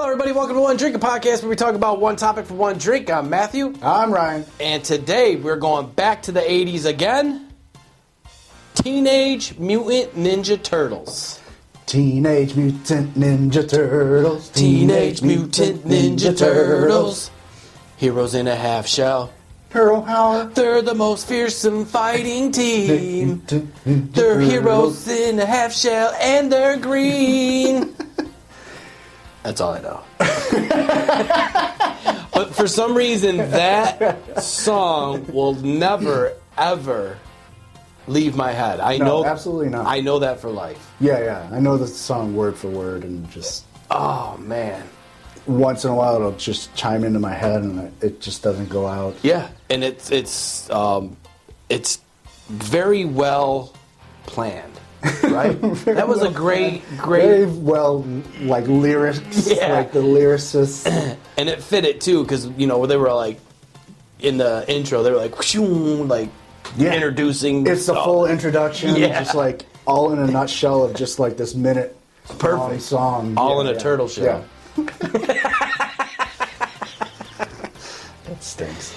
everybody. Welcome to One Drink, a podcast where we talk about one topic for one drink. I'm Matthew. I'm Ryan. And today we're going back to the 80s again. Teenage Mutant Ninja Turtles. Teenage Mutant Ninja Turtles. Teenage Mutant Ninja Turtles. Heroes in a half shell. Pearl Harbor. They're the most fearsome fighting team. They're heroes in a half shell and they're green. That's all I know. But for some reason, that song will never, ever leave my head. I know, absolutely not. I know that for life. Yeah. I know the song word for word, and just Oh man. once in a while it'll just chime into my head, and it just doesn't go out. Yeah, and it's very well planned. Right? That was a great Very well, like lyrics, Yeah. like the lyricists. And it fit it too, because they were like in the intro, they were like, whoosh, like introducing. It's the full introduction, Yeah. just like all in a nutshell of just like this minute Perfect song. all in a turtle shell. Yeah. That stinks.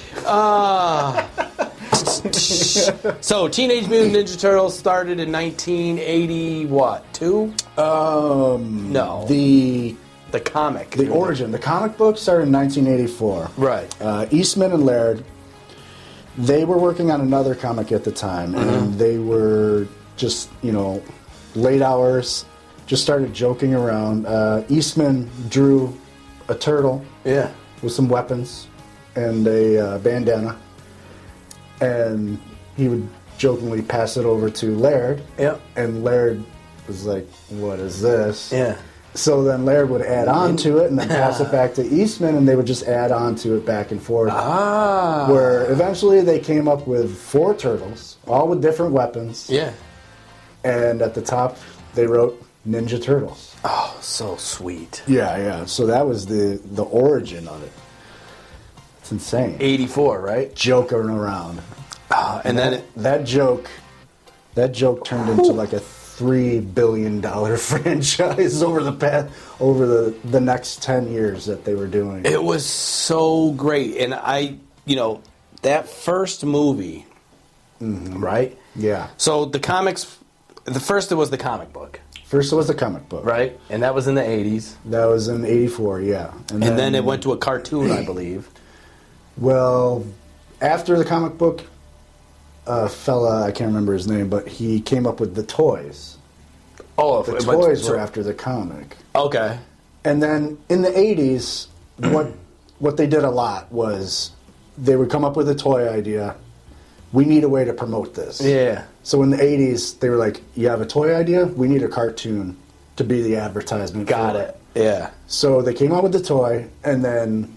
So Teenage Mutant Ninja Turtles started in 1980. What? Two? No. The comic. The origin. The comic book started in 1984. Right. Eastman and Laird, they were working on another comic at the time, and they were just, late hours, just started joking around. Eastman drew a turtle Yeah. with some weapons and a bandana, and he would jokingly pass it over to Laird. Yep. And Laird was like, "What is this?" Yeah. So then Laird would add on to it and then pass it back to Eastman, and they would just add on to it back and forth. Where eventually they came up with 4 turtles, all with different weapons. Yeah. And at the top, they wrote Ninja Turtles. Oh, so sweet. Yeah. So that was the origin of it. It's insane. 84, right? Joking around. And then that joke turned into like a $3 billion franchise over the next 10 years that they were doing. it was so great. And that first movie, right? Yeah. So the comics, it was the comic book, First it was the comic book. right? And that was in the 80s. That was in 84, yeah. And then it went to a cartoon, I believe. Well, after the comic book, a fella, I can't remember his name, but he came up with the toys. Oh, The toys were after the comic. Okay. And then in the 80s, what they did a lot was they would come up with a toy idea. We need a way to promote this. Yeah. So in the 80s, they were like, you have a toy idea? We need a cartoon to be the advertisement. Got for it. Yeah. So they came out with the toy, and then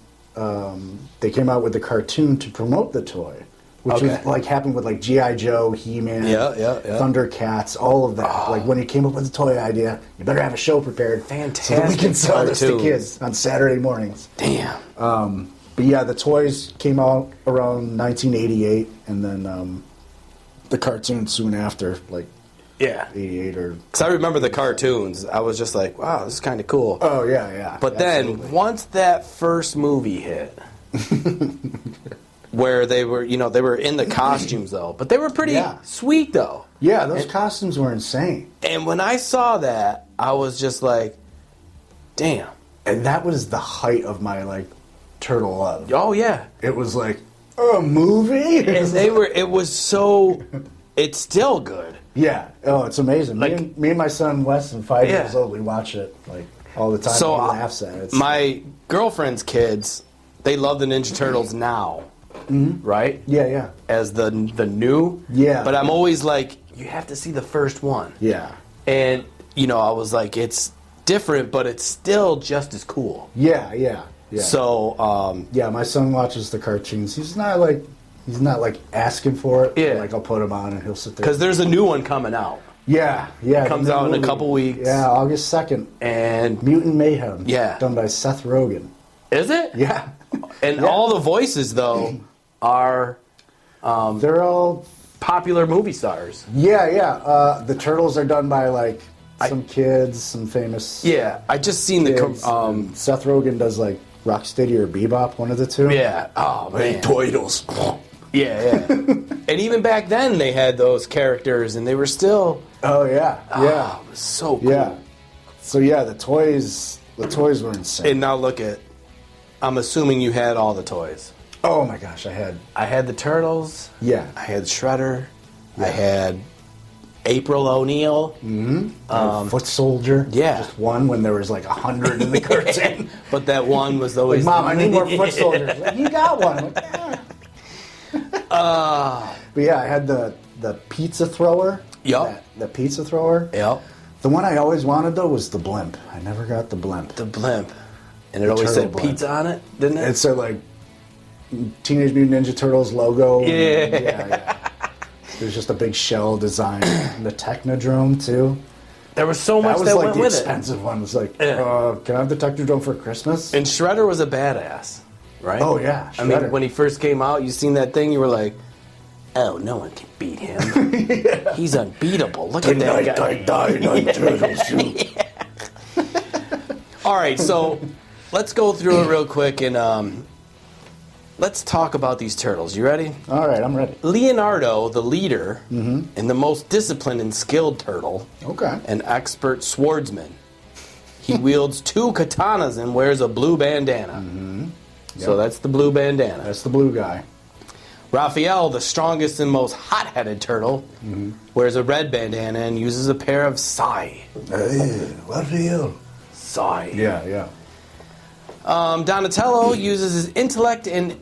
they came out with the cartoon to promote the toy, which Okay. was like happened with like G.I. Joe, He-Man, Yeah. Thundercats, all of that. Like when you came up with the toy idea, you better have a show prepared. So that we Fantastic can sell this to cartoon. kids on Saturday mornings. Damn. But yeah, the toys came out around 1988, and then the cartoon soon after, like Yeah. 88 or... Because I remember the cartoons. I was just like, wow, this is kind of cool. Oh, yeah. But absolutely. then once that first movie hit, where they were in the costumes though, but they were pretty sweet though. Yeah, those costumes were insane. And when I saw that, I was just like, damn. And that was the height of my, like, turtle love. Oh yeah. It was like, a movie? It's still good. Yeah. Oh, it's amazing. Like- Me and my son, less than 5 Yeah. years old, we watch it, like, all the time. So He laughs at it. my girlfriend's kids, they love the Ninja Turtles now, right? Yeah. As the new. Yeah. But I'm always like, you have to see the first one. Yeah. And, I was like, it's different, but it's still just as cool. Yeah. So, Yeah, my son watches the cartoons. He's not like asking for it. Yeah. Like I'll put him on and he'll sit there. because there's a new one coming out. Yeah. Comes out in a couple weeks. Yeah, August 2nd. And, Mutant Mayhem. Yeah. Done by Seth Rogen. is it? Yeah. And all the voices, though, are They're all popular movie stars. Yeah. The turtles are done by like some kids, some famous. Yeah, I just seen kids. the. Seth Rogen does like Rocksteady or Bebop, one of the two. Yeah. Oh man. Turtles. Yeah. And even back then, they had those characters, and they were still. Oh yeah, yeah. It was so cool. Yeah. So yeah, the toys were insane. And now look at. I'm assuming you had all the toys. Oh my gosh, I had the Turtles. Yeah. I had Shredder. Yeah. I had April O'Neil. Foot Soldier. Yeah. Just one when there was like 100 in the cartoon. But that one was always. Like, Mom, I need more Foot Soldiers. Like, you got one. I'm like, yeah. But yeah, I had the pizza thrower. Yup. The pizza thrower. Yep. The one I always wanted though was the blimp. I never got the blimp. The blimp. And it The always turtle said blimp. pizza on it, didn't it? It said like Teenage Mutant Ninja Turtles logo. Yeah. There's just a big shell design. And the Technodrome too. There was so much That was that like went the with it. expensive one. It was like, Yeah. can I have the Technodrome for Christmas? And Shredder was a badass, right? Oh, yeah, I mean, Shredder. when he first came out, you seen that thing, you were like, oh, no one can beat him. He's unbeatable. Look at that guy. Tonight, Turtles too. All right, so let's go through it real quick and let's talk about these turtles. You ready? All right, I'm ready. Leonardo, the leader and the most disciplined and skilled turtle, Okay. an expert swordsman. He wields 2 katanas and wears a blue bandana. So Yep. that's the blue bandana. That's the blue guy. Raphael, the strongest and most hot-headed turtle, wears a red bandana and uses a pair of sai. What for you? Sai. Yeah. Donatello uses his intellect and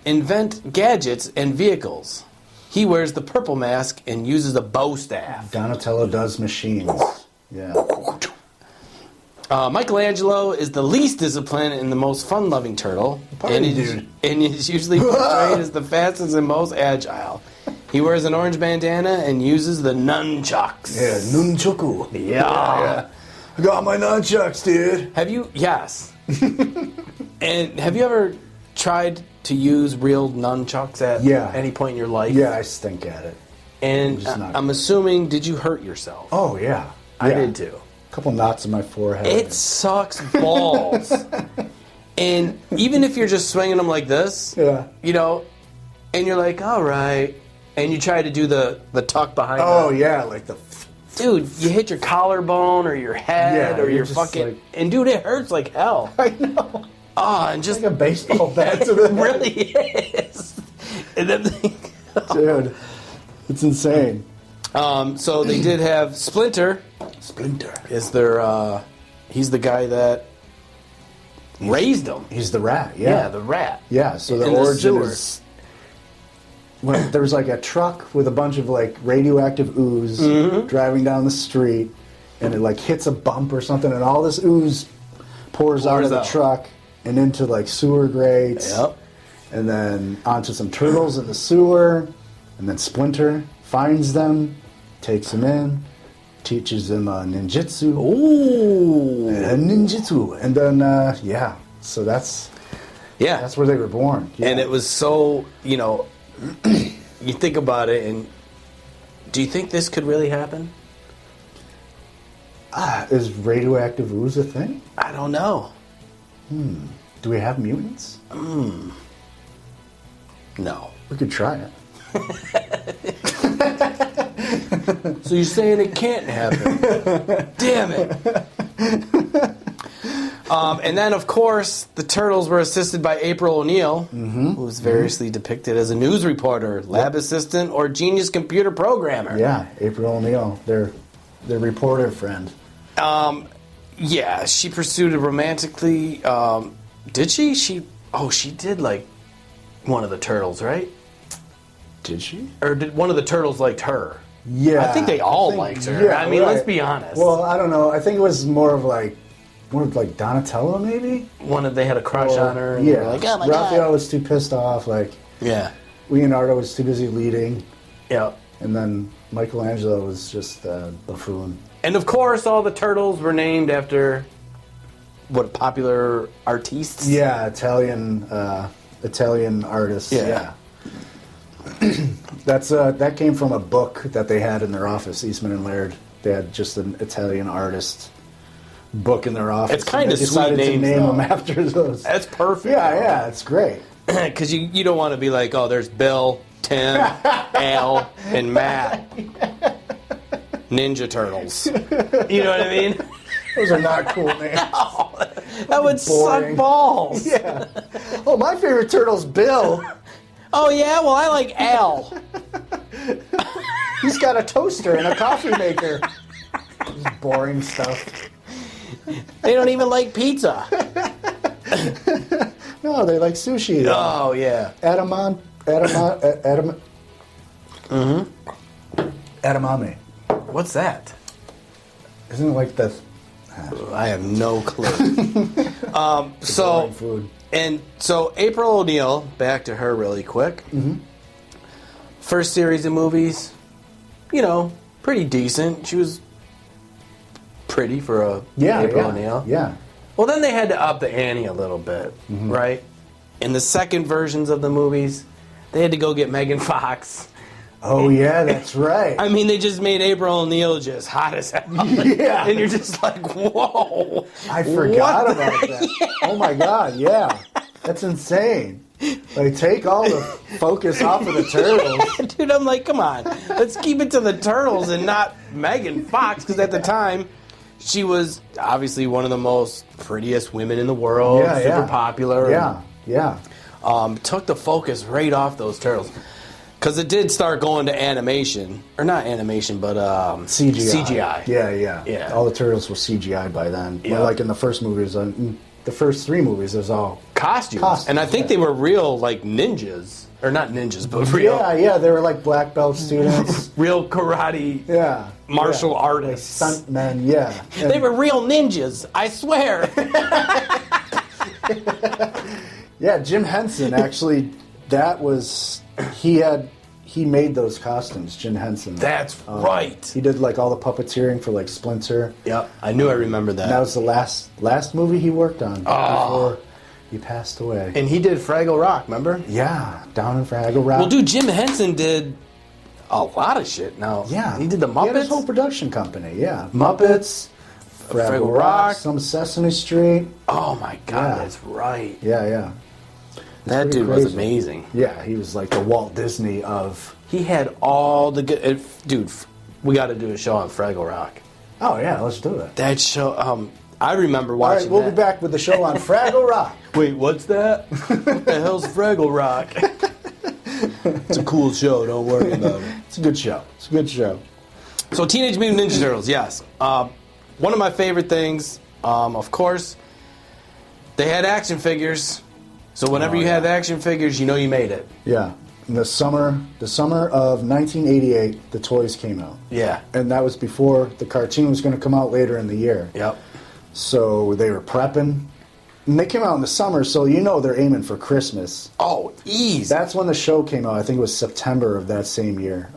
invent gadgets and vehicles. He wears the purple mask and uses a bow staff. Donatello does machines. Yeah. Michelangelo is the least disciplined and the most fun-loving turtle, and dude. is usually portrayed as the fastest and most agile. He wears an orange bandana and uses the nunchucks. Yeah, nunchuku. Yeah. I got my nunchucks, dude. Have you? Yes. And have you ever tried to use real nunchucks at any point in your life? Yeah, I stink at it. And just not I'm good. assuming, did you hurt yourself? Oh, yeah. I Yeah. did too. A couple knots in my forehead. It sucks balls. And even if you're just swinging them like this, Yeah. you know, and you're like, all right, and you try to do the tuck behind Oh, the... yeah, like the... Dude, you hit your collarbone or your head Yeah, or you're your just fucking... like- And dude, it hurts like hell. I know. Oh, and just... Like a baseball bat to the It really is. And then... Dude, it's insane. So they did have Splinter. Splinter. Is their... he's the guy that raised them. He's the rat, Yeah, yeah. the rat. Yeah, so the In the origin sewer. is... When there was like a truck with a bunch of like radioactive ooze driving down the street, and it like hits a bump or something, and all this ooze pours out of the out. truck and into like sewer grates, Yep. and then onto some turtles in the sewer, and then Splinter finds them, takes them in, teaches them ninjutsu, Ooh. and then yeah, so that's Yeah. where they were born. Yeah. And it was so, you know, you think about it, and do you think this could really happen? Is radioactive ooze a thing? I don't know. Do we have mutants? No. We could try it. So you're saying it can't happen? Damn it. And then, of course, the Turtles were assisted by April O'Neil, who was variously depicted as a news reporter, lab assistant, or genius computer programmer. Yeah, April O'Neil, their reporter friend. Yeah, she pursued it romantically. Did she? She did like one of the Turtles, right? Did she? Or did one of the Turtles liked her? Yeah. I think they all liked her. Yeah, I mean, right. let's be honest. Well, I don't know. I think it was more of like Donatello, maybe? They had a crush on her. And yeah. they were like, oh my Raphael God. was too pissed off. Like, Yeah. Leonardo was too busy leading. Yeah. And then Michelangelo was just a buffoon. And of course, all the Turtles were named after what popular artists? Yeah, Italian artists. Yeah. That came from a book that they had in their office, Eastman and Laird. They had just an Italian artist book in their office. It's kind of They sweet decided to names, name though. them after those. That's perfect. Yeah, it's great. Because you don't want to be like, oh, there's Bill, Tim, Al, and Matt. Ninja Turtles. You know what I mean? Those are not cool names. No, that would Boring. suck balls. Yeah. Oh, my favorite turtle's Bill. Oh, yeah? Well, I like Al. He's got a toaster and a coffee maker. Just boring stuff. They don't even like pizza. No, they like sushi. Oh, yeah. Edamame. What's that? Isn't it like the I have no clue. boring food? So April O'Neil, back to her really quick. First series of movies, pretty decent. She was pretty for a April O'Neil. Yeah. Well, then they had to up the ante a little bit, right? In the second versions of the movies, they had to go get Megan Fox. Oh, yeah, that's right. I mean, they just made April O'Neil just hot as hell. Yeah. And you're just like, whoa. I forgot What about that. Oh, my God, yeah. That's insane. Like, take all the focus off of the turtles. Dude, I'm like, come on. Let's keep it to the turtles and not Megan Fox, because at the time, she was obviously one of the most prettiest women in the world, super popular. Yeah. Took the focus right off those turtles. Because it did start going to animation. Or not animation, but CGI. Yeah. All the turtles were CGI by then. Yeah. Well, like in the first movies, the first three movies, it was all Costumes. And I think they were real, like, ninjas. Or not ninjas, but real. Yeah, they were like black belt students. Real karate martial artists. Like stuntmen, yeah. They were real ninjas, I swear. Yeah, Jim Henson, actually, he made those costumes, Jim Henson. That's right. He did like all the puppeteering for like Splinter. Yep, I knew I remembered that. And that was the last movie he worked on before he passed away. And he did Fraggle Rock, remember? Yeah, Down in Fraggle Rock. Well, dude, Jim Henson did a lot of shit now. Yeah. He did the Muppets. He had his whole production company, yeah. Muppets, Fraggle Rock, some Sesame Street. Oh my God, Yeah. that's right. Yeah. That pretty dude was crazy. amazing. Yeah, he was like the Walt Disney of... He had all the good... Dude, we got to do a show on Fraggle Rock. Oh, yeah, let's do it. That show... I remember All watching right, we'll that. be back with the show on Fraggle Rock. Wait, what's that? What the hell's Fraggle Rock? It's a cool show, don't worry about it. It's a good show. So Teenage Mutant Ninja Turtles, yes. One of my favorite things, of course, they had action figures. So whenever you have action figures, you know you made it. Yeah. In the summer of 1988, the toys came out. Yeah. And that was before the cartoon was going to come out later in the year. Yep. So they were prepping. And they came out in the summer, so you know they're aiming for Christmas. Oh, easy. That's when the show came out. I think it was September of that same year.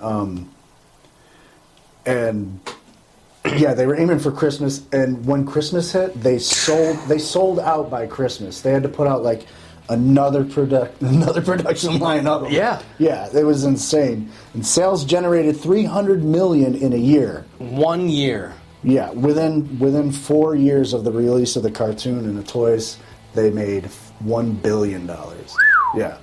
And yeah, they were aiming for Christmas. And when Christmas hit, they sold out by Christmas. They had to put out like another production line of them. Yeah, it was insane. And sales generated $300 million in a year. 1 year. Yeah, within 4 years of the release of the cartoon and the toys, they made $1 billion. Yeah.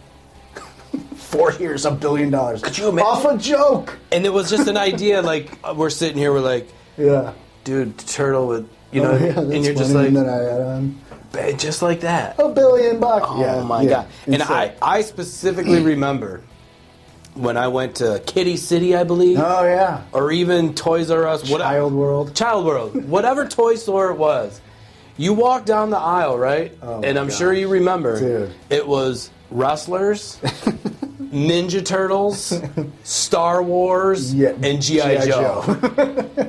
4 years, $1 billion. Could you imagine? Off a joke! And it was just an idea, like, we're sitting here, we're like, Yeah. dude, turtle with, and you're just funny. like, And then I add on just like that. $1 billion. Oh my God. And I specifically remember when I went to Kitty City, I believe. Oh, yeah. Or even Toys R Us. Child World. Child World. Whatever toy store it was. You walk down the aisle, right? Oh, and my I'm gosh. sure you remember. Dude. It was Wrestlers, Ninja Turtles, Star Wars, and G.I. Joe.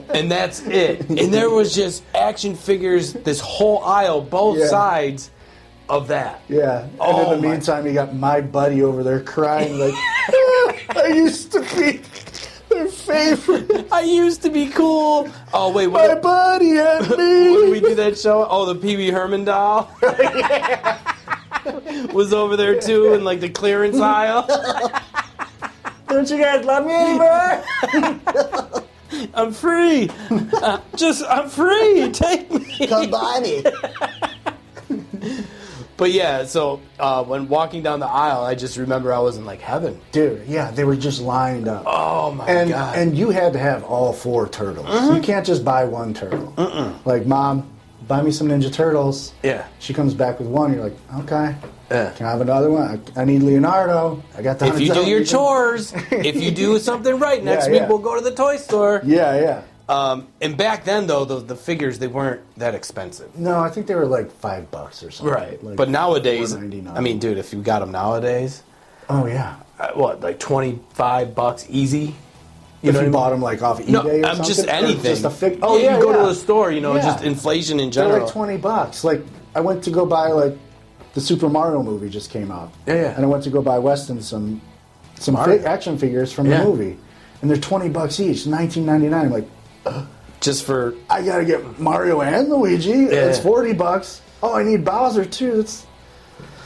And that's it. And there was just action figures, this whole aisle, both sides of that. Yeah. And Oh, in the meantime, you got my buddy over there crying like, I used to be their favorite. I used to be cool. Oh, wait. My buddy and me. When did we do that show? Oh, the Pee Wee Herman doll? Was over there, too, in, like, the clearance aisle. Don't you guys love me anymore? I'm free. I'm free. Take me. Come by me. But yeah, so when walking down the aisle, I just remember I was in like heaven. Dude, yeah, they were just lined up. Oh my God. And you had to have all 4 turtles. You can't just buy 1 turtle. Like, Mom, buy me some Ninja Turtles. Yeah. She comes back with 1. You're like, okay. Yeah. Can I have another one? I need Leonardo. I got the If you do your chores, if you do something right, next week we'll go to the toy store. Yeah, yeah. And back then, though, the figures, they weren't that expensive. No, I think they were like $5 or something. Right. Like but nowadays, $4.99. I mean, dude, if you got them nowadays, oh yeah. What, like $25 easy? If you bought them like off eBay or something? I'm just anything. Just a Oh, yeah, you go to the store, just inflation in general. They're like $20. Like, I went to go buy, like, the Super Mario movie just came out. Yeah. And I went to go buy Weston some action figures from the movie. And they're $20 each, $19.99. I'm like, just for... I gotta get Mario and Luigi. It's $40. Oh, I need Bowser too. That's...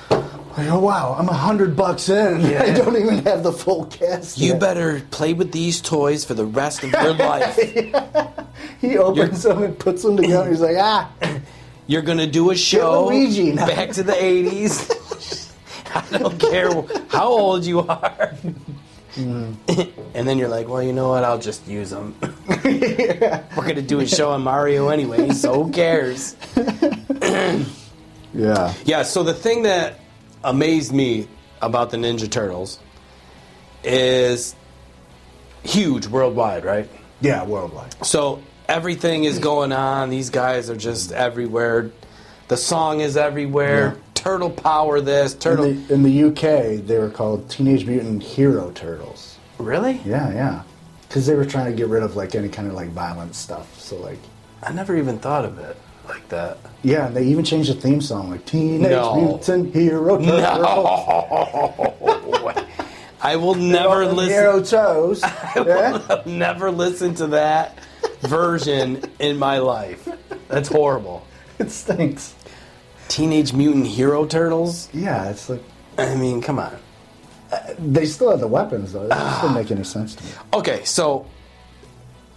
Like, oh wow, I'm $100 in. Yeah. I don't even have the full cast You yet. better play with these toys for the rest of your life. He opens them and puts them together. He's like, You're going to do a show Luigi now. back to the 80s. I don't care how old you are. And then you're like, well, you know what? I'll just use them. We're going to do a show on Mario anyway, so who cares? yeah. Yeah, so the thing that amazed me about the Ninja Turtles is huge worldwide, right? Yeah, worldwide. So everything is going on. These guys are just everywhere. The song is everywhere. Yeah. Turtle power this, turtle... In the UK, they were called Teenage Mutant Hero Turtles. Really? Yeah, yeah. Because they were trying to get rid of, like, any kind of, like, violent stuff. So, like... I never even thought of it like that. Yeah, and they even changed the theme song, like, Teenage No. Mutant Hero Turtles. No! I will never listen... Hero Toes. I will never listen to that version in my life. That's horrible. It stinks. Teenage Mutant Hero Turtles? Yeah, it's like... I mean, come on. They still have the weapons, though. It just didn't make any sense to me. Okay, so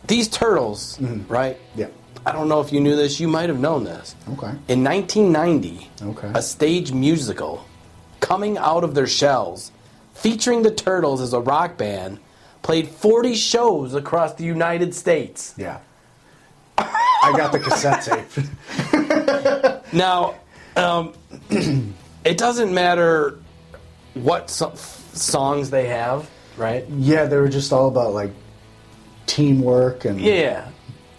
these turtles, right? Yeah. I don't know if you knew this. You might have known this. Okay. In 1990, Okay. a stage musical, Coming Out of Their Shells, featuring the Turtles as a rock band, played 40 shows across the United States. Yeah. I got the cassette tape. Now, it doesn't matter what songs they have, right? Yeah, they were just all about, like, teamwork and Yeah.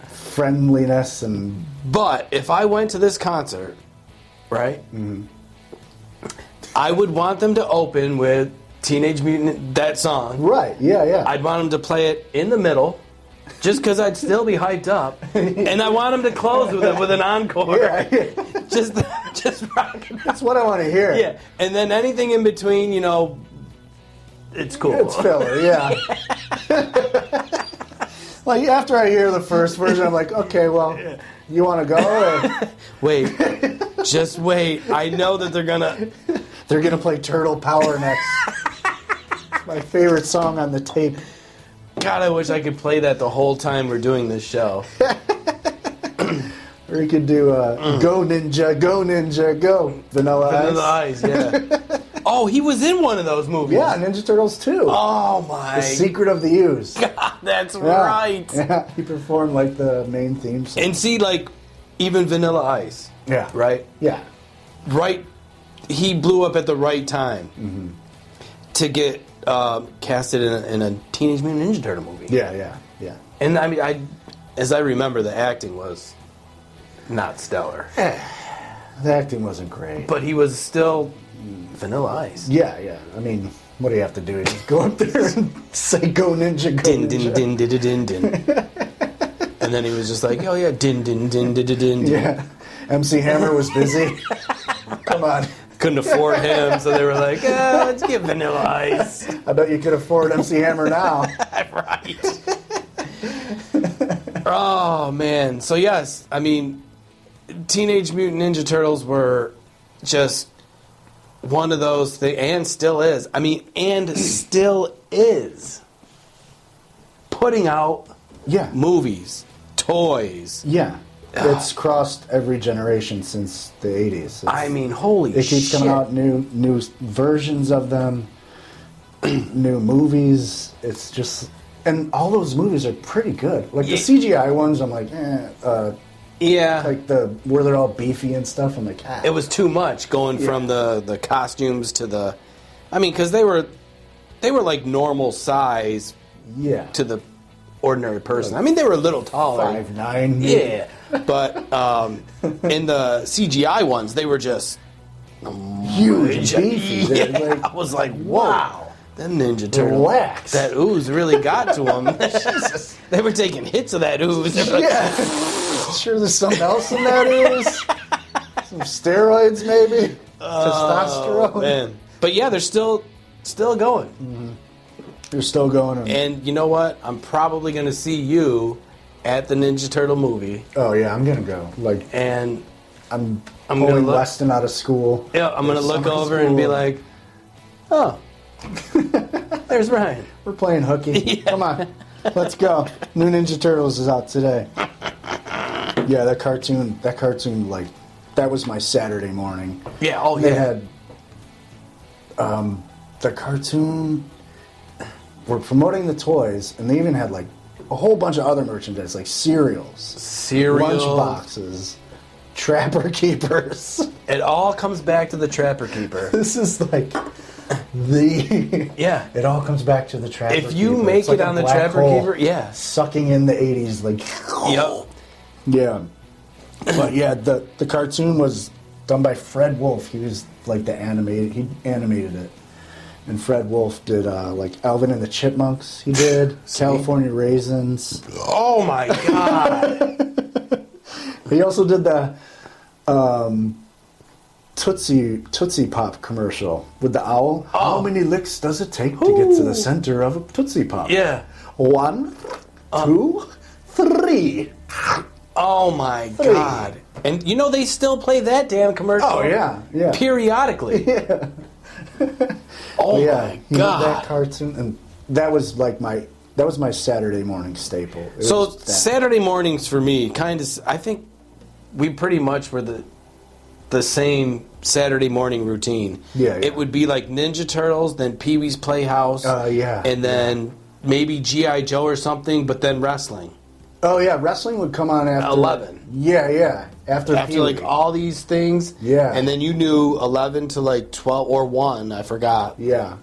friendliness and... But if I went to this concert, right, I would want them to open with Teenage Mutant, that song. Right, yeah, yeah. I'd want them to play it in the middle, just because I'd still be hyped up. And I want them to close with it with an encore. Yeah. Just rocking. That's what I want to hear. Yeah, and then anything in between, it's cool. It's filler, yeah. Like, after I hear the first version, I'm like, okay, well, you want to go? Or? Wait, just wait. I know that they're They're gonna play Turtle Power next. It's my favorite song on the tape. God, I wish I could play that the whole time we're doing this show. Or you could do Go Ninja, Go Ninja, Go Vanilla Ice. Vanilla Ice, yeah. Oh, he was in one of those movies. Yeah, Ninja Turtles 2. Oh my The Secret of the Ooze. God, that's Yeah. right. Yeah, he performed like the main theme song. And see, like, even Vanilla Ice. Yeah. Right? Yeah. Right. He blew up at the right time to get casted in a Teenage Mutant Ninja Turtle movie. Yeah, yeah, yeah. And I mean, as I remember, the acting was not stellar. The acting wasn't great. But he was still Vanilla Ice. Yeah, yeah. I mean, what do you have to do? Just go up there and say Go Ninja, Go Din Ninja. din din din din din. And then he was just like, oh yeah, din din din din din din. Yeah. MC Hammer was busy. Come on. Couldn't afford him, so they were like, let's get Vanilla Ice. I bet you could afford MC Hammer now. Right. Oh, man. So, yes, I mean, Teenage Mutant Ninja Turtles were just one of those things, and still is. I mean, and still is putting out Yeah. movies, toys. Yeah. It's crossed every generation since the 80s. I mean, holy shit. It keeps coming out new versions of them, new movies. It's just... And all those movies are pretty good. Like, the CGI ones, I'm like, yeah. Like, where they're all beefy and stuff, I'm like, It was too much going from the costumes to the... I mean, because they were like normal size to the ordinary person. I mean, they were a little taller. 5'9". Yeah. But in the CGI ones, they were just huge and beefy. Yeah, like, I was like, wow. Them Ninja Turtles. Relax. That ooze really got to them. They were taking hits of that ooze. Sure there's something else in that ooze? Some steroids, maybe? Testosterone? Man. But yeah, they're still going. Mm-hmm. They're still going. And you know what? I'm probably going to see you at the Ninja Turtle movie. Oh, yeah, I'm going to go. Like, and I'm pulling Weston out of school. Yeah, I'm going to look over and be like, oh. There's Ryan. We're playing hooky. Yeah. Come on, let's go. New Ninja Turtles is out today. Yeah, that cartoon, like, that was my Saturday morning. Yeah, oh they yeah. Had the cartoon. We're promoting the toys, and they even had like a whole bunch of other merchandise, like cereals, lunch boxes, Trapper Keepers. It all comes back to the Trapper Keeper. This is like. It all comes back to the Trapper Keeper. If you make it on the Trapper Keeper, sucking in the 80s, like, yeah. But yeah, the cartoon was done by Fred Wolf. He was like he animated it. And Fred Wolf did like Alvin and the Chipmunks. He did California Raisins. Oh my god! He also did the Tootsie Pop commercial with the owl. Oh. How many licks does it take to get to the center of a Tootsie Pop? Yeah. 1, 2, 3. Oh my god! And you know they still play that damn commercial. Oh yeah. Periodically. Yeah. Oh my god! That cartoon, and that was like my Saturday morning staple. So Saturday mornings for me, I think we pretty much were the same Saturday morning routine. Yeah. It would be like Ninja Turtles, then Pee-wee's Playhouse. And then maybe G.I. Joe or something, but then wrestling. Oh yeah, wrestling would come on after 11. Yeah. After like all these things. Yeah. And then you knew 11 to like 12 or 1, I forgot. Yeah.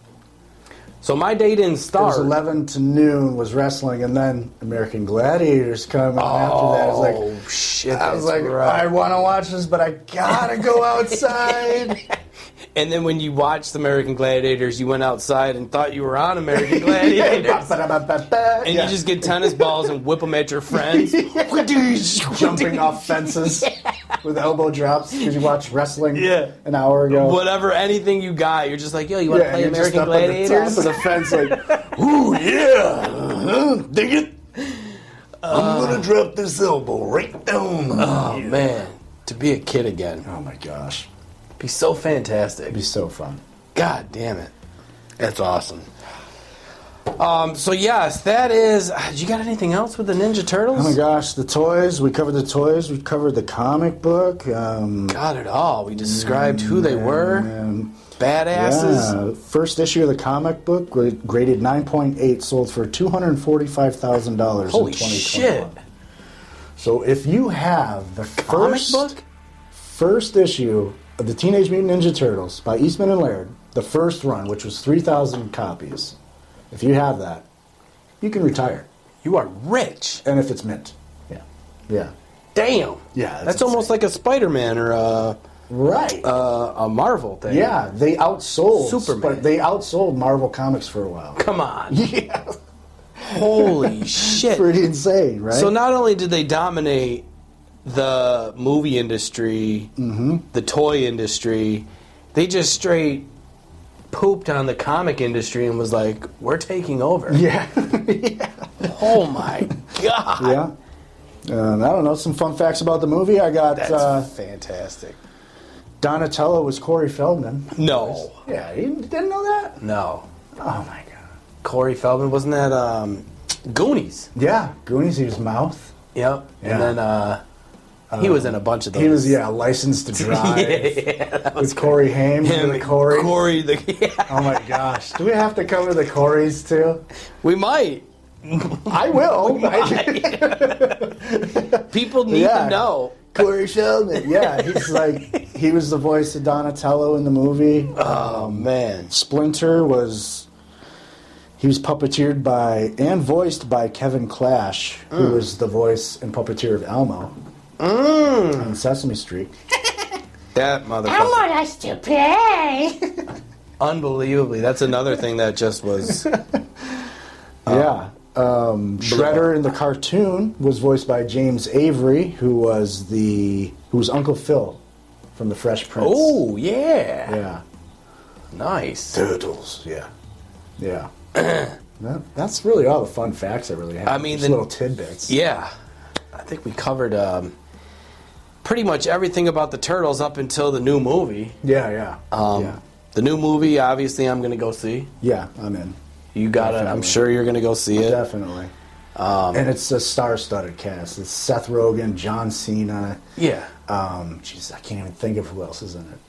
So my day didn't start. It was 11 to noon was wrestling, and then American Gladiators come on after that. I was like, shit! I was like, I want to watch this, but I gotta go outside. And then when you watched American Gladiators, you went outside and thought you were on American Gladiators. And you just get tennis balls and whip them at your friends. Jumping off fences with elbow drops because you watched wrestling an hour ago. Whatever, anything you got, you're just like, yo, you want to play American Gladiators? At the top of the fence, like, ooh, yeah. Dig it. I'm going to drop this elbow right down. Oh, man. To be a kid again. Oh, my gosh. Be so fantastic. Be so fun. God damn it. That's awesome. So yes, that is. You got anything else with the Ninja Turtles? Oh my gosh, the toys. We covered the toys. We covered the comic book. Got it all. We described who they were. Badasses. Yeah. First issue of the comic book, graded 9.8, sold for $245,000 in 2021. Shit. So if you have the comic book? First issue of the Teenage Mutant Ninja Turtles by Eastman and Laird, the first run, which was 3,000 copies, if you have that, you can retire. You are rich. And if it's mint. Yeah. Damn. Yeah. That's almost like a Spider-Man or a Marvel thing. Yeah, they outsold Superman. But they outsold Marvel Comics for a while. Come on. Yeah. Holy shit. Pretty insane, right? So not only did they dominate the movie industry, the toy industry, they just straight pooped on the comic industry and was like, we're taking over. Yeah. Oh my God. Yeah. I don't know, some fun facts about the movie. I got... That's fantastic. Donatello was Corey Feldman. No. Yeah, you didn't know that? No. Oh my God. Corey Feldman, wasn't that Goonies. Yeah, Goonies. He was Mouth. Yep. Yeah. And then he was in a bunch of those. He was Licensed to Drive. That was with Corey Haim. him. The Corey. Yeah. Oh my gosh! Do we have to cover the Coreys too? We might. I will. People need to know. Corey Feldman. Yeah, he was the voice of Donatello in the movie. Oh man. Splinter he was puppeteered by and voiced by Kevin Clash, who was the voice and puppeteer of Elmo on Sesame Street. That motherfucker. Elmo likes to play. Unbelievably. That's another thing that just was. Yeah. Shredder in the cartoon was voiced by James Avery, who was Uncle Phil from The Fresh Prince. Oh, yeah. Yeah. Nice. Turtles. Yeah. Yeah. That's really all the fun facts I really have. I mean, just little tidbits. Yeah. I think we covered pretty much everything about the Turtles up until the new movie. Yeah. The new movie, obviously, I'm going to go see. Yeah, I'm in. You got it. I'm sure you're going to go see it. Definitely. And it's a star-studded cast. It's Seth Rogen, John Cena. Yeah. I can't even think of who else is in it.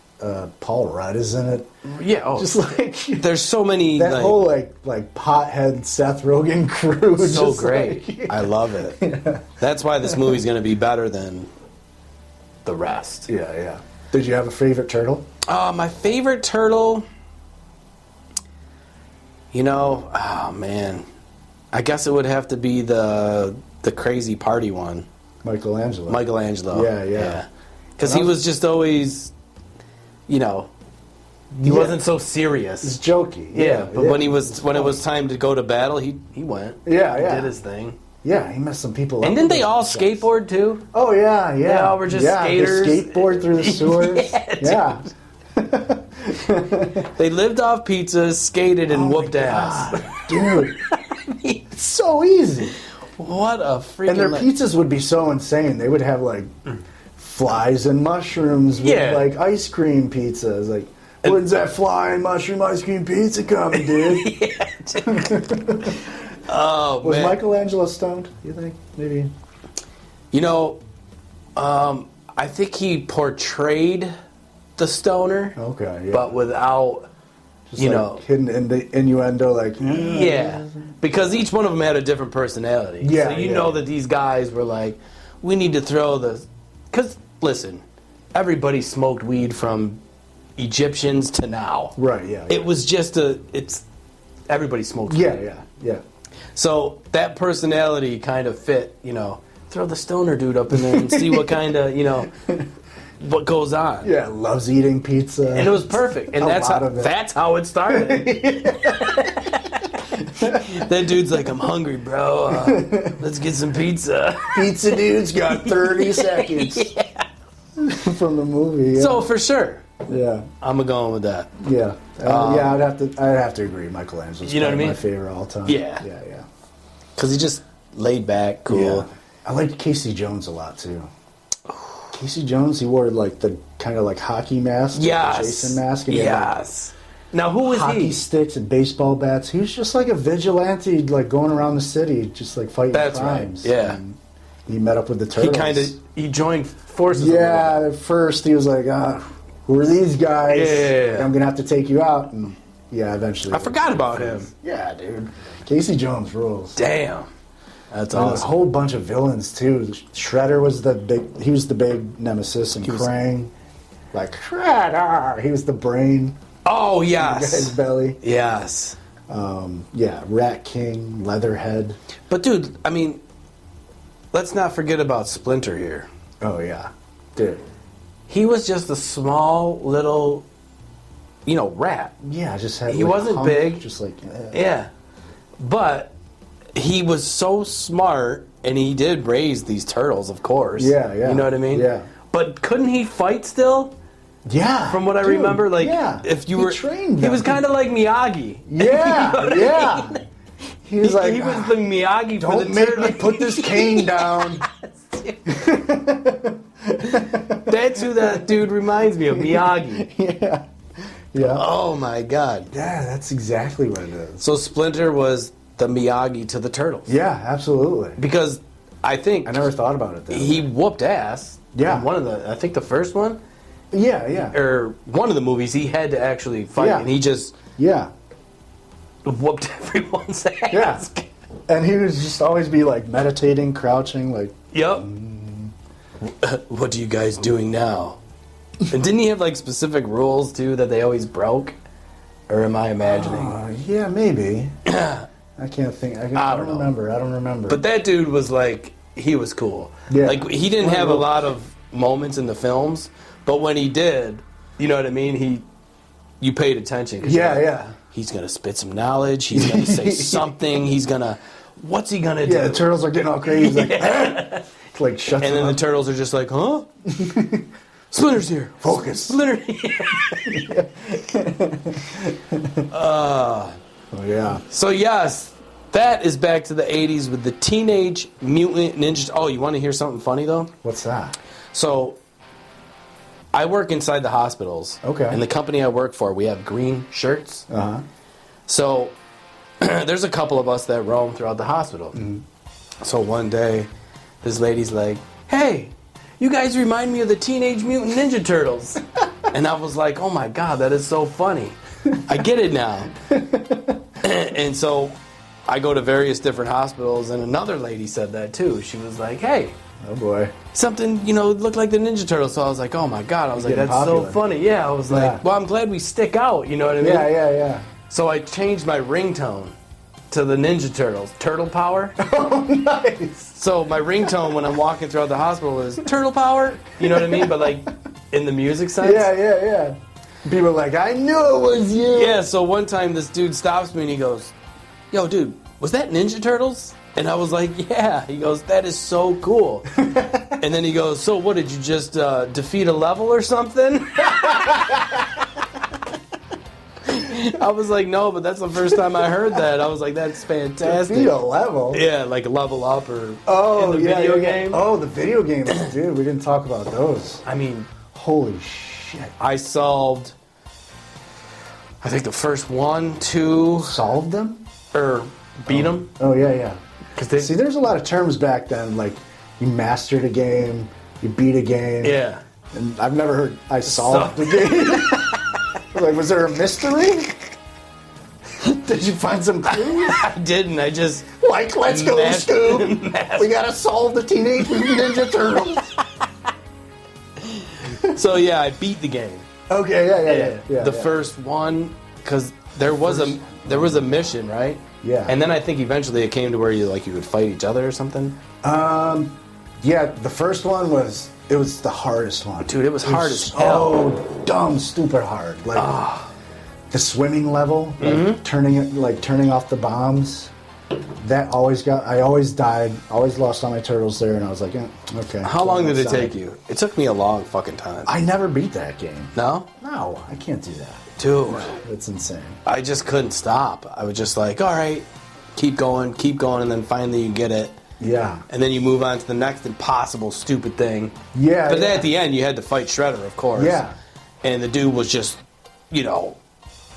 Paul Rudd is in it. Yeah. Oh, Just like there's so many. that whole like pothead Seth Rogen crew. So just great. like- I love it. Yeah. That's why this movie's going to be better than the rest. Yeah. Did you have a favorite turtle? My favorite turtle. Oh man, I guess it would have to be the crazy party one. Michelangelo. Yeah. Because he was just always, he wasn't so serious. It's jokey. But when it was time to go to battle, he went. Yeah. He did his thing. Yeah, he messed some people up. And didn't they all skateboard too? Oh yeah. They all were just skaters. They skateboard through the sewers. Yeah. They lived off pizzas, skated, and whooped ass. Dude. It's so easy. What a freaking... And their pizzas would be so insane. They would have like flies and mushrooms with like ice cream pizzas. Like, when's that fly and mushroom ice cream pizza coming, dude? Oh, was man. Michelangelo stoned, you think? Maybe. I think he portrayed the stoner. Okay, yeah. But without, Just hidden in the innuendo, like... Yeah. Because each one of them had a different personality. Yeah, So you know that these guys were like, we need to throw the... Because, listen, everybody smoked weed from Egyptians to now. Right, yeah. It was just everybody smoked weed. Yeah. So that personality kind of fit, throw the stoner dude up in there and see what kind of, what goes on. Yeah, loves eating pizza. And it was perfect. And that's how it started. That dude's like, I'm hungry, bro. Let's get some pizza. Pizza dude's got 30 seconds from the movie. Yeah. So for sure. Yeah. I'm going with that. Yeah. I'd have to agree. Michelangelo's you know what I mean? my favorite all time. Yeah. Yeah. Because he just laid back, cool. Yeah. I liked Casey Jones a lot too. Casey Jones, he wore like the kind of like hockey mask, Yes. like the Jason mask. And he had, like, Now who was hockey he? sticks and baseball bats. He was just like a vigilante, like going around the city, just like fighting That's crimes. right. Yeah. And he met up with the turtles. He joined forces. Yeah. At first, he was like, "Who are these guys? Yeah. I'm gonna have to take you out." And yeah, eventually. I forgot about him. Yeah, dude. Casey Jones rules. Damn. That's And awesome. a whole bunch of villains too. Shredder was he was the big nemesis, and Krang, like Shredder, he was the brain. Oh in the guy's yes. belly. Yes. Yeah, Rat King, Leatherhead. But dude, I mean, let's not forget about Splinter here. Oh yeah, dude. He was just a small little, rat. Yeah, just had. He like, wasn't hunk, big. Just like Yeah. But he was so smart, and he did raise these turtles, of course. Yeah. You know what I mean? Yeah. But couldn't he fight still? Yeah. From what I dude, remember, like yeah. if you He were trained he them. was kind of like Miyagi. Yeah, You know what I yeah. mean? He was like, he was the Miyagi for the "Don't make turtle." me put this cane down." That's who that dude reminds me of, Miyagi. Yeah. Oh my god. Yeah, that's exactly what it is. So Splinter was the Miyagi to the Turtles. Yeah, absolutely. Because I think I never thought about it. he whooped ass. Yeah. In one of the, I think the first one, Yeah. or one of the movies, he had to actually fight, Yeah. and he just Yeah. whooped everyone's ass. Yeah. And he would just always be like meditating, crouching, like. Yep. What are you guys doing now? And didn't he have like specific rules too that they always broke? Or am I imagining? Yeah, maybe. I can't think. I don't remember. I don't remember. But that dude was like, he was cool. Yeah. Like, he didn't have a lot of moments in the films, but when he did, you know what I mean? You paid attention. 'Cause you're like, yeah. He's going to spit some knowledge. He's going to say something. What's he going to do? Yeah, the turtles are getting all crazy. He's like, like shuts and then them the up. turtles are just like, huh? Splinter's here. Focus. Splinter here. Oh, yeah. So yes, that is back to the 80s with the Teenage Mutant Ninja. Oh, you want to hear something funny though? What's that? So I work inside the hospitals. Okay. And the company I work for, we have green shirts. Uh-huh. So there's a couple of us that roam throughout the hospital. Mm-hmm. So one day, this lady's like, "Hey, you guys remind me of the Teenage Mutant Ninja Turtles." And I was like, "Oh my God, that is so funny. I get it now." And so I go to various different hospitals, and another lady said that too. She was like, "Hey, Oh, boy. something, looked like the Ninja Turtles." So I was like, "Oh my God." I was like, Getting "That's popular. so funny." Yeah, I was like, Yeah. "Well, I'm glad we stick out." You know what I mean? Yeah. So I changed my ringtone to the Ninja Turtles, Turtle Power. Oh, nice. So my ringtone when I'm walking throughout the hospital is Turtle Power. You know what I mean? But like in the music sense. Yeah. People are like, I knew it was you. Yeah, so one time this dude stops me and he goes, "Yo, dude, was that Ninja Turtles?" And I was like, "Yeah." He goes, "That is so cool." And then he goes, "So what, did you just defeat a level or something?" I was like, "No, but that's the first time I heard that." I was like, "That's fantastic." Defeat a level. Yeah, like level up or Oh, in the yeah, video yeah. game. Oh, the video games, dude. We didn't talk about those. I mean, Holy shit. I solved, I think the first 1, 2, Solved them? or beat them. Oh, yeah. Cause they, See, there's a lot of terms back then, like you mastered a game, you beat a game. yeah. And I've never heard I solved the game. Like, was there a mystery? Did you find some clues? I didn't. I just Like, let's go, Scoob. We gotta solve the Teenage Mutant Ninja Turtles. so yeah, I beat the game. Okay, yeah. The first one, because there was a mission, right? Yeah. And then I think eventually it came to where you would fight each other or something. Yeah, the first one was the hardest one. Dude, it was hard as hell. Oh, dumb, stupid hard. Like the swimming level, like, turning off the bombs. That I always died, always lost all my turtles there, and I was like, okay. How long did it outside. take you? It took me a long fucking time. I never beat that game. No? No, I can't do that. Dude, It's insane. I just couldn't stop. I was just like, all right, keep going, and then finally you get it. Yeah. And then you move on to the next impossible, stupid thing. Yeah. But then yeah. at the end, you had to fight Shredder, of course. Yeah. And the dude was just,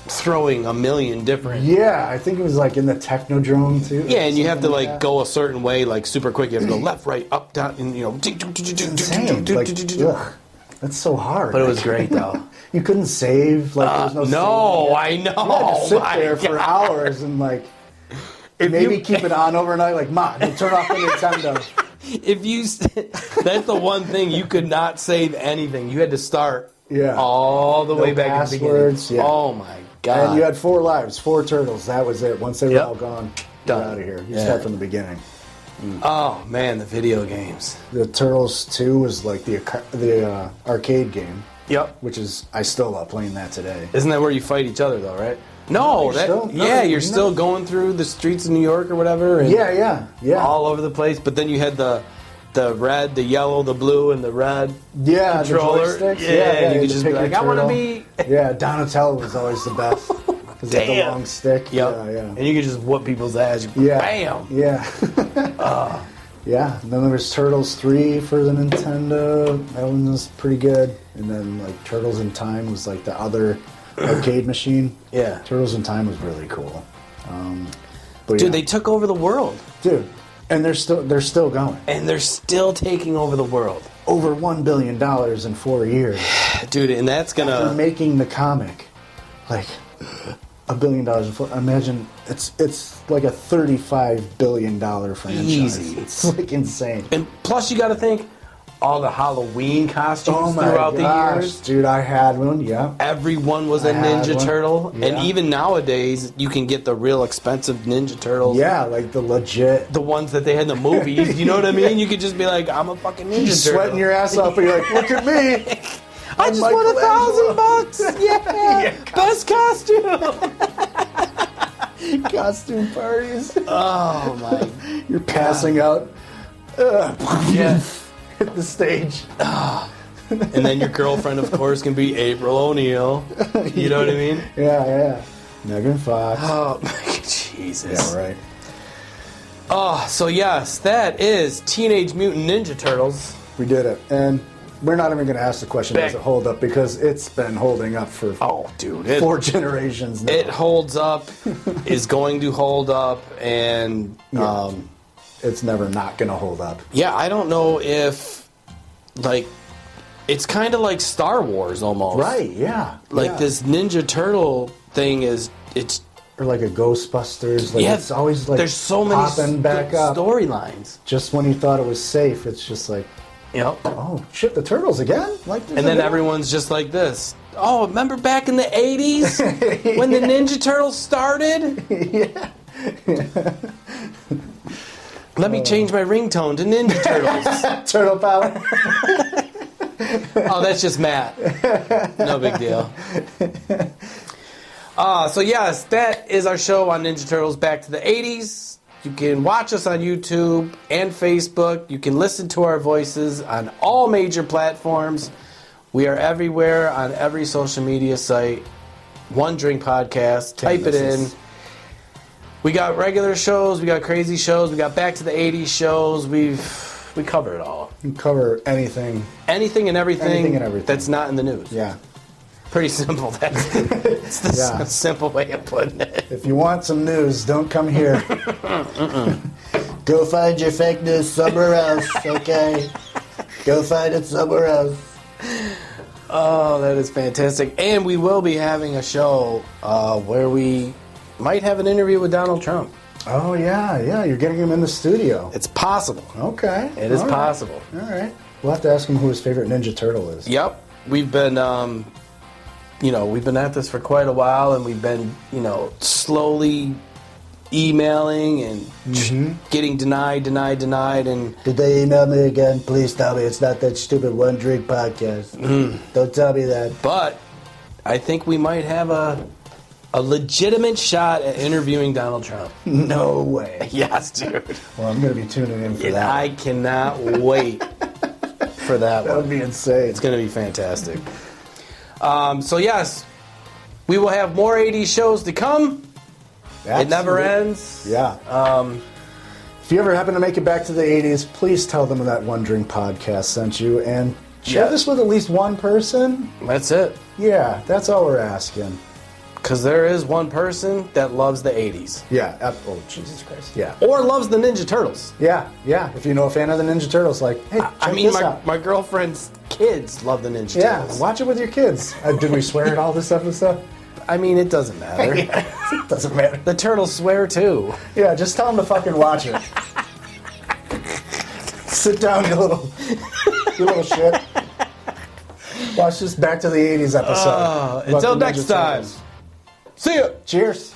throwing a million different. Yeah, I think it was like in the Technodrome too. Yeah, and you have to something like that. go a certain way, like super quick. You have to go left, right, up, down, and Insane. Like, ugh, that's so hard. But it was great though. You couldn't save. Like there was No, saving. I You had know. to sit My there for God. hours and like If maybe you- keep it on overnight. Like, Ma, turn off the Nintendo. If you, that's the one thing you could not save anything. You had to start Yeah. all the No way back passwords, at the beginning. yeah. Oh my god! And you had 4 lives, 4 turtles. That was it. Once they were Yep. all gone, Done. get out of here. You Yeah. start from the beginning. Oh man, the video games. The Turtles 2 was like the arcade game, Yep. which is I still love playing that today. Isn't that where you fight each other though, right? No, you're still going through the streets of New York or whatever. And Yeah. all over the place. But then you had the red, the yellow, the blue, and the red Yeah, controller. the joysticks. Yeah, you had could to just pick be like, your I want to turtle. be. Yeah, Donatello was always the best because he had the Damn. long stick. Yep. Yeah. And you could just whoop people's ass. Yeah. Bam. Yeah. Yeah. And then there was Turtles 3 for the Nintendo. That one was pretty good. And then like Turtles in Time was like the other arcade machine. Yeah. Turtles in Time was really cool. Dude, they took over the world. Dude, and they're still going. And they're still taking over the world. Over $1 billion in 4 years. Dude, and that's After gonna... making the comic, like $1 billion in 4. Imagine it's like a $35 billion franchise. Easy. It's like insane. And plus you gotta think, all the Halloween costumes throughout the years. Dude, I had one, yeah. Everyone was a I had Ninja one. Turtle. Yeah. And even nowadays, you can get the real expensive Ninja Turtles. Yeah, like the legit. The ones that they had in the movies. You know what I mean? You could just be like, I'm a fucking Ninja Turtle. Sweating your ass off, and you're like, look at me. I just won $1,000. Yeah. Best costume. Costume parties. Oh my. You're passing out. Yeah. Hit the stage. And then your girlfriend, of course, can be April O'Neil. You know what I mean? Yeah. Megan Fox. Oh, Jesus. Yeah, right. Oh, so yes, that is Teenage Mutant Ninja Turtles. We did it. And we're not even going to ask the question, Bang. does it hold up? Because it's been holding up for Oh, dude. 4 generations now. It holds up, is going to hold up, and It's never not going to hold up. yeah, I don't know if, like, it's kind of like Star Wars almost. Right, yeah. Like yeah. this Ninja Turtle thing it's Or like a Ghostbusters. Like yeah, it's always like there's so many popping back up. storylines. Just when you thought it was safe, it's just like, Yep. oh shit, the Turtles again? Like, And then everyone's just like this. Oh, remember back in the 80s when the Ninja Turtles started? Yeah. Let me change my ringtone to Ninja Turtles. Turtle Power. Oh, that's just Matt. No big deal. So yes, that is our show on Ninja Turtles Back to the 80s. You can watch us on YouTube and Facebook. You can listen to our voices on all major platforms. We are everywhere on every social media site. One Drink Podcast. Type it in. We got regular shows. We got crazy shows. We got Back to the 80s shows. We cover it all. You cover anything. Anything and everything. Anything and everything. That's not in the news. Yeah. Pretty simple. It's the Yeah. simple way of putting it. If you want some news, don't come here. Go find your fake news somewhere else, okay? Go find it somewhere else. Oh, that is fantastic. And we will be having a show where we might have an interview with Donald Trump. Oh, yeah. You're getting him in the studio. It's possible. Okay. It is All right. possible. All right. We'll have to ask him who his favorite Ninja Turtle is. Yep. We've been, we've been at this for quite a while, and we've been, slowly emailing and getting denied, and Did they email me again? Please tell me it's not that stupid One Drink podcast. Don't tell me that. but I think we might have a legitimate shot at interviewing Donald Trump. No way. Yes, dude. Well, I'm going to be tuning in for And that. I cannot wait for that That one. would be insane. It's going to be fantastic. So yes, we will have more 80s shows to come. It never ends. Yeah. If you ever happen to make it back to the 80s, please tell them that One Drink podcast sent you, and share this with at least one person. That's it. Yeah, that's all we're asking. Because there is one person that loves the 80s. Yeah. Oh, Jesus Christ. Yeah. Or loves the Ninja Turtles. Yeah. If you know a fan of the Ninja Turtles, like, hey, check I mean, this out. my girlfriend's kids love the Ninja Yeah, Turtles. watch it with your kids. Did we swear at all this episode? I mean, it doesn't matter. It doesn't matter. The turtles swear too. Yeah, just tell them to fucking watch it. Sit down, you little shit. Watch this Back to the 80s episode. About Until the next Ninja time. Turtles. See ya. Cheers.